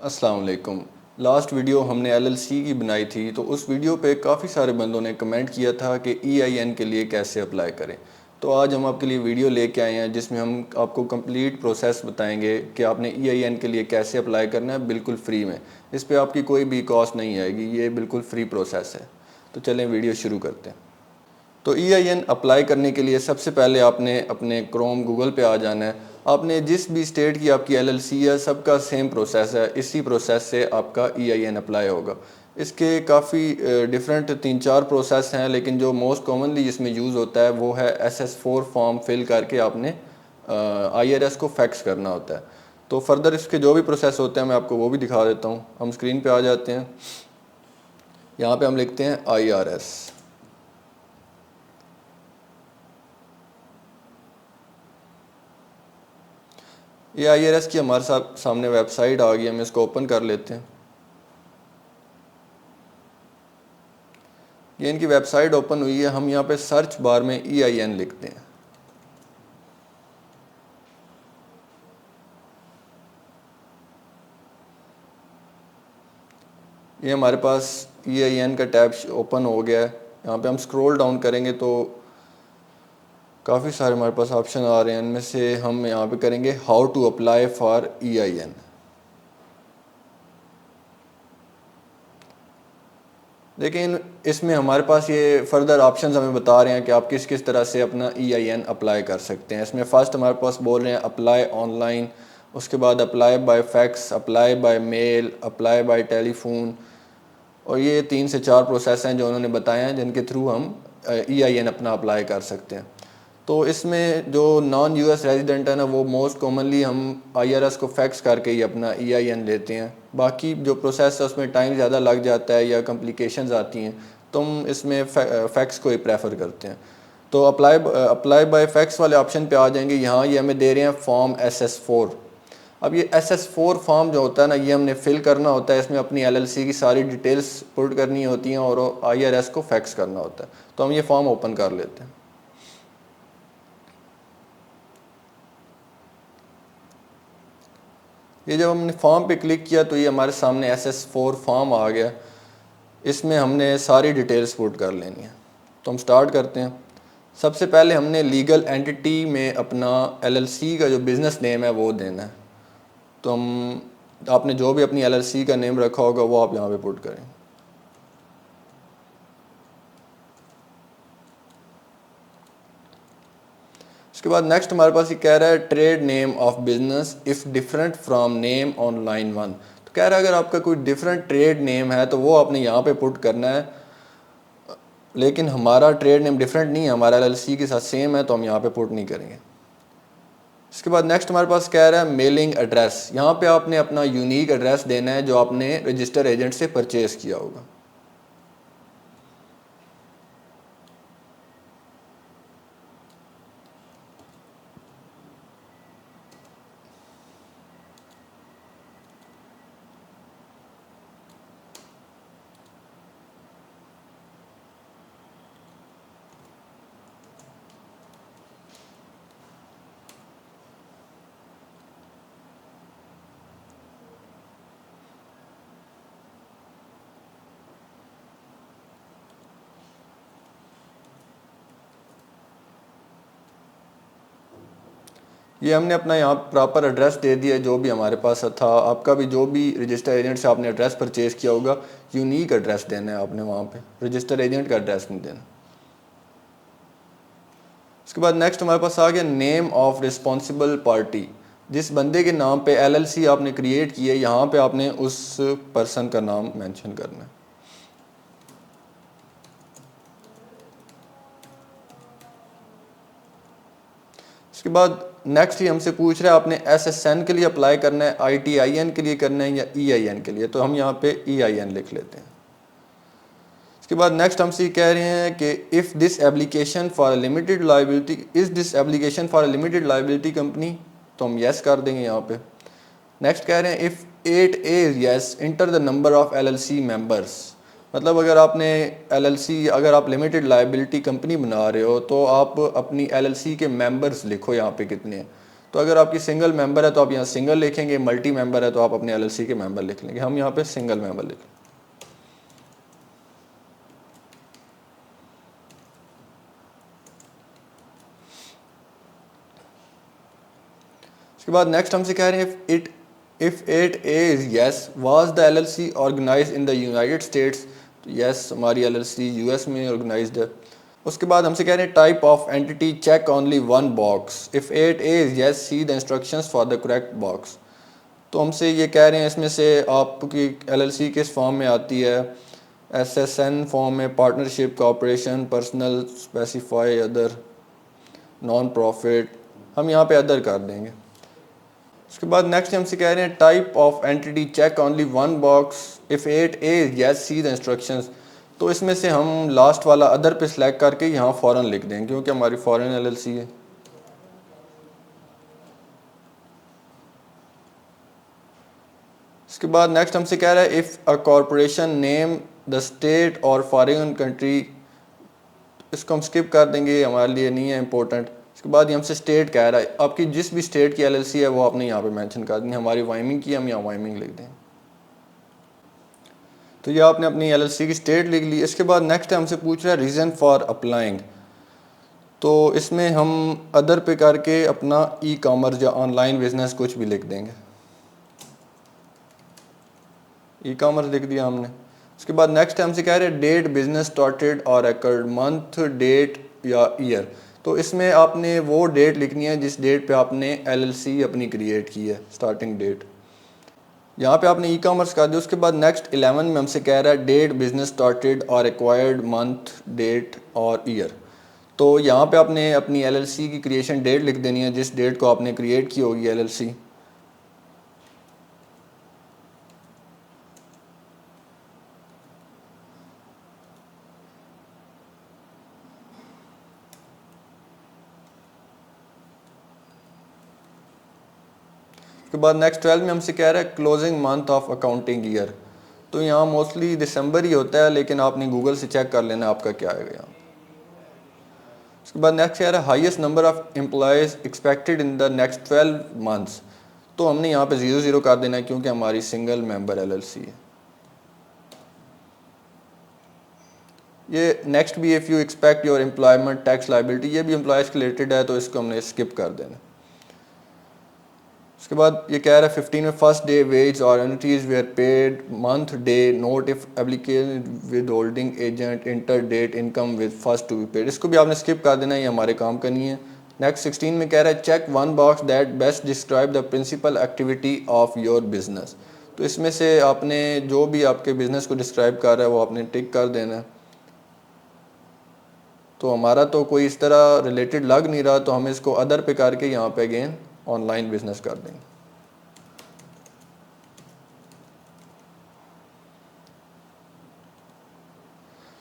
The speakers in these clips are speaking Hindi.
अस्सलाम वालेकुम। लास्ट वीडियो हमने एलएलसी की बनाई थी, तो उस वीडियो पे काफ़ी सारे बंदों ने कमेंट किया था कि ईआईएन के लिए कैसे अप्लाई करें। तो आज हम आपके लिए वीडियो लेके आए हैं जिसमें हम आपको कंप्लीट प्रोसेस बताएंगे कि आपने ईआईएन के लिए कैसे अप्लाई करना है, बिल्कुल फ्री में। इस पे आपकी कोई भी कॉस्ट नहीं आएगी, ये बिल्कुल फ्री प्रोसेस है। तो चलें वीडियो शुरू करते हैं। तो ईआईएन अप्लाई करने के लिए सबसे पहले आपने अपने क्रोम गूगल पे आ जाना है। आपने जिस भी स्टेट की आपकी एलएलसी है, सबका सेम प्रोसेस है। इसी प्रोसेस से आपका ईआईएन अप्लाई होगा। इसके काफ़ी डिफरेंट 3-4 प्रोसेस हैं, लेकिन जो मोस्ट कॉमनली इसमें यूज़ होता है वो है SS4 फॉर्म फिल करके आपने आईआरएस को फैक्स करना होता है। तो फर्दर इसके जो भी प्रोसेस होते हैं मैं आपको वो भी दिखा देता हूँ। हम स्क्रीन पे आ जाते हैं। यहाँ पे हम लिखते हैं आईआरएस। ये आईआरएस की हमारे सामने वेबसाइट आ गई, हम इसको ओपन कर लेते हैं। ये इनकी वेबसाइट ओपन हुई है। हम यहाँ पे सर्च बार में ईआईएन लिखते हैं। ये हमारे पास ईआईएन का टैब ओपन हो गया है। यहाँ पे हम स्क्रॉल डाउन करेंगे तो काफ़ी सारे हमारे पास ऑप्शन आ रहे हैं। इनमें से हम यहाँ पे करेंगे how to apply for EIN. लेकिन इसमें हमारे पास ये फर्दर ऑप्शंस हमें बता रहे हैं कि आप किस किस तरह से अपना ईआईएन अप्लाई कर सकते हैं। इसमें फ़र्स्ट हमारे पास बोल रहे हैं अप्लाई ऑनलाइन, उसके बाद apply by fax, apply by mail, apply by telephone, और ये 3 से 4 प्रोसेस हैं जो उन्होंने बताए हैं जिनके थ्रू हम ईआईएन अपना अप्लाई कर सकते हैं। तो इसमें जो नॉन यूएस रेजिडेंट है ना, वो मोस्ट कॉमनली हम आईआरएस को फैक्स करके ही अपना ईआईएन लेते हैं। बाकी जो प्रोसेस है उसमें टाइम ज़्यादा लग जाता है या कॉम्प्लिकेशंस आती हैं, तो हम इसमें फैक्स को ही प्रेफर करते हैं। तो अप्लाई बाय फैक्स वाले ऑप्शन पे आ जाएंगे। यहाँ ये हमें दे रहे हैं फॉर्म SS4। अब ये SS4 फॉर्म जो होता है ना, ये हमने फिल करना होता है। इसमें अपनी एलएलसी की सारी डिटेल्स पुट करनी होती हैं और आईआरएस को फैक्स करना होता है। तो हम ये फॉर्म ओपन कर लेते हैं। ये जब हमने फॉर्म पे क्लिक किया तो ये हमारे सामने SS4 फॉर्म आ गया। इसमें हमने सारी डिटेल्स पुट कर लेनी है। तो हम स्टार्ट करते हैं। सबसे पहले हमने लीगल एंटिटी में अपना एलएलसी का जो बिज़नेस नेम है वो देना है। तो हम आपने जो भी अपनी एलएलसी का नेम रखा होगा वो आप यहाँ पे पुट करें। उसके बाद नेक्स्ट हमारे पास ये कह रहा है trade name of business if different from name on line 1। तो कह रहा है अगर आपका कोई डिफरेंट ट्रेड नेम है तो वो आपने यहाँ पे पुट करना है। लेकिन हमारा ट्रेड नेम डिफरेंट नहीं है, हमारा एलएलसी के साथ सेम है, तो हम यहाँ पे पुट नहीं करेंगे। इसके बाद नेक्स्ट हमारे पास कह रहा है मेलिंग एड्रेस। यहाँ पे आपने अपना यूनिक एड्रेस देना है जो आपने रजिस्टर एजेंट से परचेज किया होगा। ये हमने अपना यहाँ प्रॉपर एड्रेस दे दिया जो भी हमारे पास था। आपका भी जो भी रजिस्टर एजेंट से आपने एड्रेस परचेज़ किया होगा, यूनिक एड्रेस देना है आपने वहाँ पे, रजिस्टर एजेंट का एड्रेस नहीं देना। उसके बाद नेक्स्ट हमारे पास आ गया नेम ऑफ रिस्पॉन्सिबल पार्टी। जिस बंदे के नाम पे एलएलसी आपने क्रिएट की है, यहाँ पे आपने उस पर्सन का नाम मेंशन करना है। उसके बाद नेक्स्ट ही हमसे पूछ रहा है आपने एसएसएन के लिए अप्लाई करना है, आईटीआईएन के लिए करना है या ईआईएन के लिए। तो हम यहाँ पे ईआईएन लिख लेते हैं। उसके बाद नेक्स्ट हमसे कह रहे हैं कि if this application for limited liability is this application for limited liability company, तो हम येस कर देंगे यहाँ पे। नेक्स्ट कह रहे हैं if 8A yes enter the number of LLC members. मतलब अगर आपने एलएलसी, अगर आप लिमिटेड लाइबिलिटी कंपनी बना रहे हो तो आप अपनी एलएलसी के मेंबर्स लिखो यहाँ पे कितने हैं। तो अगर आपकी सिंगल मेंबर है तो आप यहाँ सिंगल लिखेंगे, मल्टी मेंबर है तो आप अपने एलएलसी के मेंबर लिख लेंगे। हम यहाँ पे सिंगल मेंबर लिख लेंगे। उसके बाद नेक्स्ट हमसे कह रहे हैं if it is yes was the LLC organised in the United States. तो यस, हमारी एलएलसी यूएस में ऑर्गेनाइज्ड है। उसके बाद हमसे कह रहे हैं type of entity check only one box, if it is yes see the instructions for the correct box. तो हमसे ये कह रहे हैं इसमें से आपकी एलएलसी किस फॉर्म में आती है, एसएसएन फॉर्म में, partnership, corporation, personal, specify, other, non profit. हम यहाँ पे अदर कर देंगे। उसके बाद नेक्स्ट हमसे कह रहे हैं type of entity check only one box, if it is yes see the instructions. तो इसमें से हम लास्ट वाला अदर पे सिलेक्ट करके यहाँ फॉरेन लिख देंगे क्योंकि हमारी फॉरेन एलएलसी है। उसके बाद नेक्स्ट हमसे कह रहा है if a corporation name the state और फॉरेन कंट्री। इसको हम स्किप कर देंगे, हमारे लिए नहीं है इंपॉर्टेंट। उसके बाद ये हमसे स्टेट कह रहा है, आपकी जिस भी स्टेट की एलएलसी है वो आपने यहाँ पे मेंशन कर देनी। हमारी वाइमिंग की, हम यहाँ वाइमिंग लिख दें। तो ये आपने अपनी एलएलसी की स्टेट लिख ली। इसके बाद नेक्स्ट हमसे पूछ रहा है रीज़न फॉर अप्लाइंग। तो इसमें हम अदर पे करके अपना ई कॉमर्स या ऑनलाइन बिजनेस कुछ भी लिख देंगे। ई कॉमर्स लिख दिया हमने। उसके बाद नेक्स्ट हमसे कह रहे हैं डेट बिजनेस स्टार्टेड और अकर्ड, मंथ, डेट या ईयर। तो इसमें आपने वो डेट लिखनी है जिस डेट पे आपने एलएलसी अपनी क्रिएट की है, स्टार्टिंग डेट। यहाँ पे आपने ई कॉमर्स कर दिया। उसके बाद नेक्स्ट 11 में हमसे कह रहा है डेट बिजनेस स्टार्टेड और एक्वायर्ड, मंथ, डेट और ईयर। तो यहाँ पे आपने अपनी एलएलसी की क्रिएशन डेट लिख देनी है, जिस डेट को आपने क्रिएट की होगी एलएलसी। उसके बाद नेक्स्ट 12 में हमसे कह रहा है closing month of accounting year. तो यहाँ मोस्टली दिसंबर ही होता है, लेकिन आपने गूगल से चेक कर लेना आपका क्या आएगा यहाँ। उसके बाद नेक्स्ट कह रहा है highest number of employees expected in the next 12 months. तो हमने यहाँ पे 0 कर देना है क्योंकि हमारी सिंगल मेंबर एलएलसी है। ये नेक्स्ट भी if you expect your employment tax liability, ये भी एम्प्लॉयज़ के रिलेटेड है तो इसको हमने स्किप कर देना। उसके बाद ये कह रहा है 15 में फर्स्ट डे वेज और annuities were paid, month, day, note if application with holding agent, inter date, income with first to be paid. इसको भी आपने स्किप कर देना है, ये हमारे काम का नहीं है। नेक्स्ट 16 में कह रहा है check one box that best describe the principal activity of your business. तो इसमें से आपने जो भी आपके बिजनेस को डिस्क्राइब कर रहा है वो आपने टिक कर देना है। तो हमारा तो कोई इस तरह रिलेटेड लग नहीं रहा, तो हम इसको अदर पे करके यहाँ पे अगेन ऑनलाइन बिजनेस कर देंगे।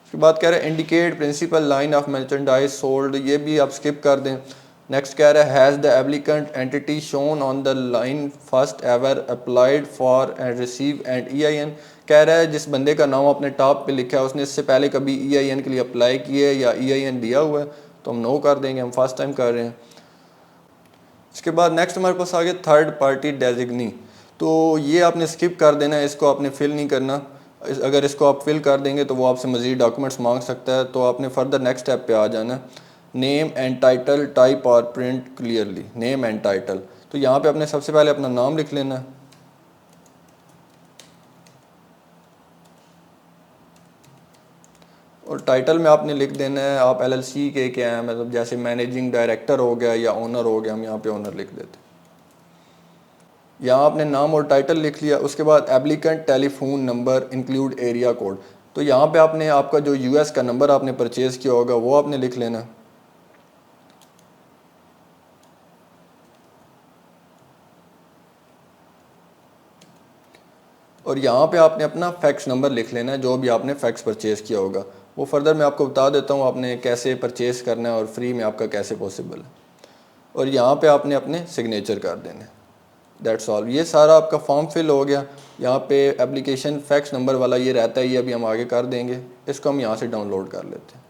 उसके बाद कह रहा है indicate principal line of merchandise sold, ये भी आप स्किप कर दें। नेक्स्ट कह रहा है has the applicant entity shown on the line first ever applied for and receive and EIN। कह रहा है जिस बंदे का नाम आपने टॉप पे लिखा है उसने इससे पहले कभी EIN के लिए अप्लाई किया है या EIN दिया हुआ है, तो हम नो कर देंगे, हम फर्स्ट टाइम कर रहे हैं। इसके बाद नेक्स्ट हमारे पास आ गया थर्ड पार्टी डेजिग्नी। तो ये आपने स्किप कर देना है, इसको आपने फिल नहीं करना। अगर इसको आप फिल कर देंगे तो वो आपसे मज़ीद डॉक्यूमेंट्स मांग सकता है, तो आपने फर्दर नेक्स्ट स्टेप पे आ जाना है। नेम एंड टाइटल टाइप और print clearly, name and title. तो यहाँ पे आपने सबसे पहले अपना नाम लिख लेना है। और टाइटल में आपने लिख देना है आप LLC के क्या हैं, मतलब जैसे मैनेजिंग डायरेक्टर हो गया या ओनर हो गया, हम यहाँ पे ओनर लिख देते हैं। यहाँ आपने नाम और टाइटल लिख लिया। उसके बाद applicant telephone number include area code. तो यहाँ पे आपने आपका जो US का नंबर आपने परचेज़ किया होगा वो आपने लिख लेना। और यहाँ पे आपने अपना फैक्स नंबर लिख लेना है, जो भी आपने फैक्स परचेज़ किया होगा। वो फर्दर मैं आपको बता देता हूँ आपने कैसे परचेज़ करना है और फ्री में आपका कैसे पॉसिबल है। और यहाँ पे आपने अपने सिग्नेचर कर देने। दैट्स ऑल, ये सारा आपका फॉर्म फिल हो गया। यहाँ पे एप्लीकेशन फैक्स नंबर वाला ये रहता है, ये अभी हम आगे कर देंगे। इसको हम यहाँ से डाउनलोड कर लेते हैं।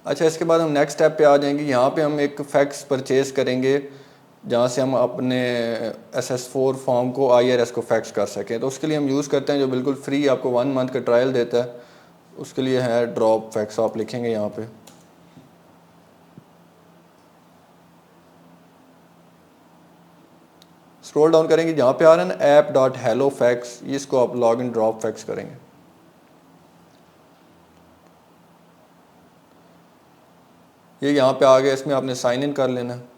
अच्छा, इसके बाद हम नेक्स्ट स्टेप पे आ जाएंगे। यहाँ पे हम एक फैक्स परचेज़ करेंगे जहाँ से हम अपने SS4 फॉर्म को IRS को फैक्स कर सकें। तो उसके लिए हम यूज़ करते हैं जो बिल्कुल फ्री आपको 1 मंथ का ट्रायल देता है। उसके लिए है ड्रॉप फैक्स, आप लिखेंगे यहाँ पे। स्क्रॉल डाउन करेंगे, जहाँ पे आ रहा है ना app.hellofacts, इसको आप लॉग इन ड्रॉप फैक्स करेंगे। ये यहाँ पे आ गया, इसमें आपने साइन इन कर लेना है।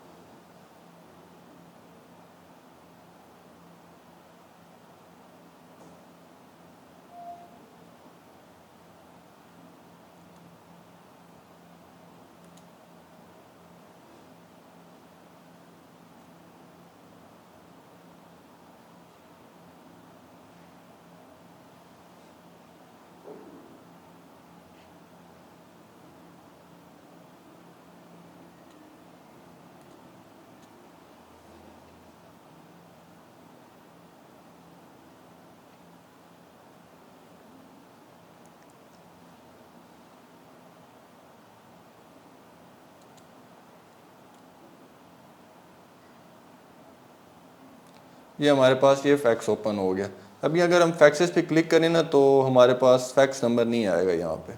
ये हमारे पास ये फैक्स ओपन हो गया। अभी अगर हम फैक्सेस पे क्लिक करें ना तो हमारे पास फैक्स नंबर नहीं आएगा यहाँ पे।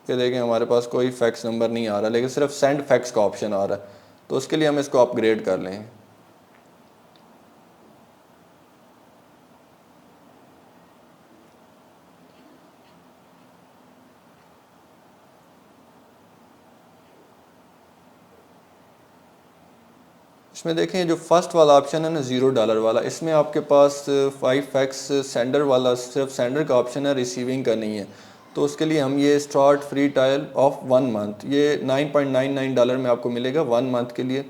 ये देखें, हमारे पास कोई फैक्स नंबर नहीं आ रहा, लेकिन सिर्फ सेंड फैक्स का ऑप्शन आ रहा है। तो उसके लिए हम इसको अपग्रेड कर लेंगे। इसमें देखें जो फर्स्ट वाला ऑप्शन है ना $0 वाला, इसमें आपके पास 5 फैक्स सेंडर वाला, सिर्फ सेंडर का ऑप्शन है, रिसीविंग का नहीं है। तो उसके लिए हम ये start free trial of 1 month, ये $9.99 में आपको मिलेगा 1 मंथ के लिए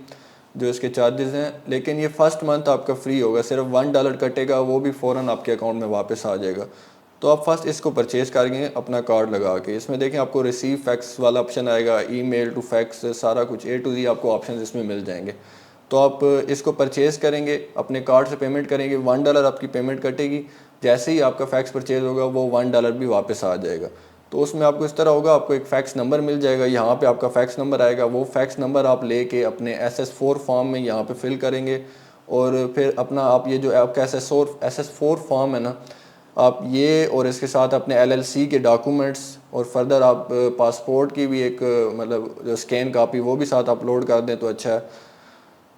जो इसके चार्जेस हैं। लेकिन ये फर्स्ट मंथ आपका फ्री होगा, सिर्फ $1 कटेगा, वो भी फ़ौरन आपके अकाउंट में वापस आ जाएगा। तो आप फर्स्ट इसको परचेज़ करेंगे अपना कार्ड लगा के। इसमें देखें आपको रिसीव फैक्स वाला ऑप्शन आएगा, ईमेल टू फैक्स, सारा कुछ A to Z आपको ऑप्शन इसमें मिल जाएंगे। तो आप इसको परचेज़ करेंगे, अपने कार्ड से पेमेंट करेंगे, $1 आपकी पेमेंट कटेगी। जैसे ही आपका फैक्स परचेज़ होगा वो $1 भी वापस आ जाएगा। तो उसमें आपको इस तरह होगा, आपको एक फैक्स नंबर मिल जाएगा, यहाँ पे आपका फैक्स नंबर आएगा। वो फैक्स नंबर आप लेके अपने SS4 फॉर्म में यहाँ पे फिल करेंगे और फिर अपना आप ये जो आपका SS4 फॉर्म है ना, आप ये और इसके साथ अपने LLC के डॉक्यूमेंट्स और फर्दर आप पासपोर्ट की भी एक मतलब जो स्कैन कापी वो भी साथ अपलोड कर दें तो अच्छा है।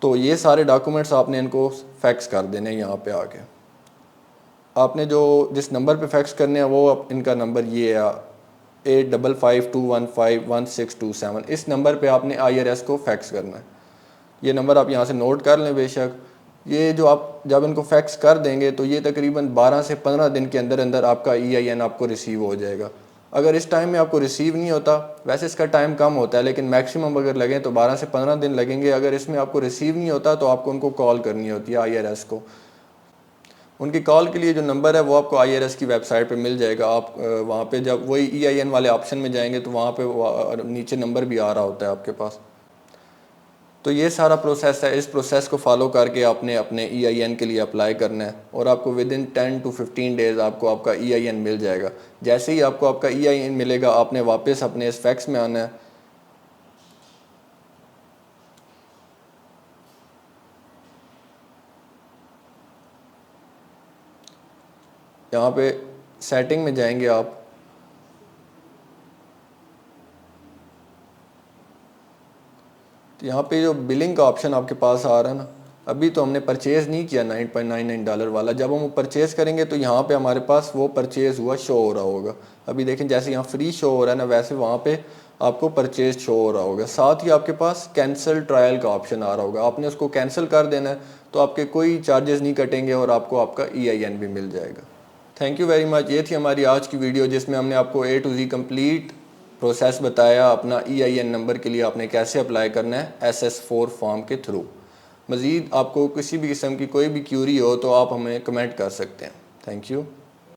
तो ये सारे डॉक्यूमेंट्स आपने इनको फैक्स कर देने। यहाँ पे आके आपने जो जिस नंबर पे फैक्स करने हैं वो इनका नंबर ये है 8552151627। इस नंबर पे आपने IRS को फैक्स करना है। ये नंबर आप यहाँ से नोट कर लें बेशक। ये जो आप जब इनको फैक्स कर देंगे तो ये तकरीबन 12 से 15 दिन के अंदर अंदर आपका EIN आपको रिसीव हो जाएगा। अगर इस टाइम में आपको रिसीव नहीं होता, वैसे इसका टाइम कम होता है लेकिन मैक्सिमम अगर लगे तो 12 से 15 दिन लगेंगे। अगर इसमें आपको रिसीव नहीं होता तो आपको उनको कॉल करनी होती है IRS को। उनकी कॉल के लिए जो नंबर है वो आपको IRS की वेबसाइट पे मिल जाएगा। आप वहाँ पे जब वही EIN वाले ऑप्शन में जाएंगे तो वहाँ पे नीचे नंबर भी आ रहा होता है आपके पास। तो ये सारा प्रोसेस है, इस प्रोसेस को फॉलो करके आपने अपने EIN के लिए अप्लाई करना है और आपको विद इन 10 to 15 डेज़ आपको आपका EIN मिल जाएगा। जैसे ही आपको आपका EIN मिलेगा आपने वापस अपने इस फैक्स में आना है। यहाँ पे सेटिंग में जाएंगे आप, तो यहाँ पे जो बिलिंग का ऑप्शन आपके पास आ रहा है ना, अभी तो हमने परचेज़ नहीं किया $9.99 वाला। जब हम परचेज़ करेंगे तो यहाँ पे हमारे पास वो परचेज़ हुआ शो हो रहा होगा। अभी देखें जैसे यहाँ फ्री शो हो रहा है ना, वैसे वहाँ पे आपको परचेज़ शो हो रहा होगा। साथ ही आपके पास कैंसिल ट्रायल का ऑप्शन आ रहा होगा, आपने उसको कैंसिल कर देना है तो आपके कोई चार्जेस नहीं कटेंगे और आपको आपका EIN भी मिल जाएगा। Thank you very much. ये थी हमारी आज की वीडियो जिसमें हमने आपको A to Z complete process बताया। अपना EIN नंबर के लिए आपने कैसे अप्लाई करना है SS4 फॉर्म के थ्रू। मज़ीद आपको किसी भी किस्म की कोई भी क्यूरी हो तो आप हमें कमेंट कर सकते हैं। Thank you.